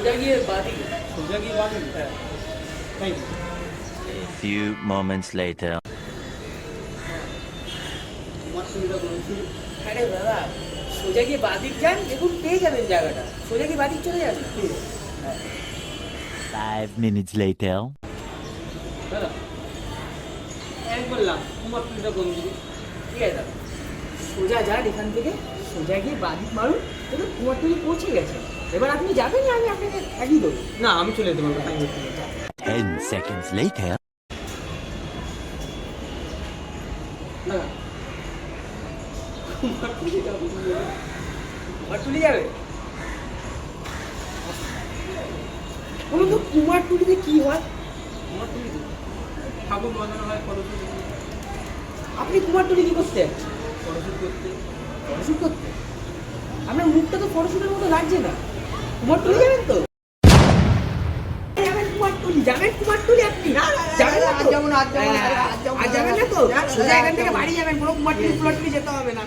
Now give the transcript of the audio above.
সোজা গিয়ে বাদিকে। সোজা গিয়ে বাদিকে? হ্যাঁ। তাই তো। A few moments later. কুমারটুলিটা বলছি। আরে দাদা, সোজা গিয়ে বাদিক যান, দেখুন পেয়ে যাবেন জায়গাটা। সোজা গিয়ে বাদিক চলে যাবেন। ঠিক আছে। হ্যাঁ। 5 minutes later. দাদা এক বললাম কুমারটুলিটা কোন দিকে? ঠিক আছে দাদা, সোজা যান এখান থেকে, সোজা গিয়ে বাদিক মারুন, দেখুন কুমারটুলি পৌঁছে গেছে। এবার আপনি যাবেন না আমি আপনাকে একই দেবো। না আমি চলে যেতে পারবো, টাইম করতে 10 seconds later. দাদা কুমারটুলিটা কোন দিকে? কুমারটুলি যাবে? বলুন তো কুমারটুলিতে কি হয়? কুমারটুলিতে ঠাকুর বাজানো হয়, ফটোশুট আপনি কুমারটুলি কি করতে? ফটোশুট করতে। ফটোশুট করতে? আপনার মুখটা তো ফটোশুটের মতো লাগছে না। কুমারটুলি যাবেন তো? যাবেন কুমারটুলি, যাবেন কুমারটুলি আপনি? যাবেন না তো? আজ যাবেন না তো? সোজা এখান থেকে বাড়ি যাবেন, কোনো কুমারটুলি যেতে হবে না।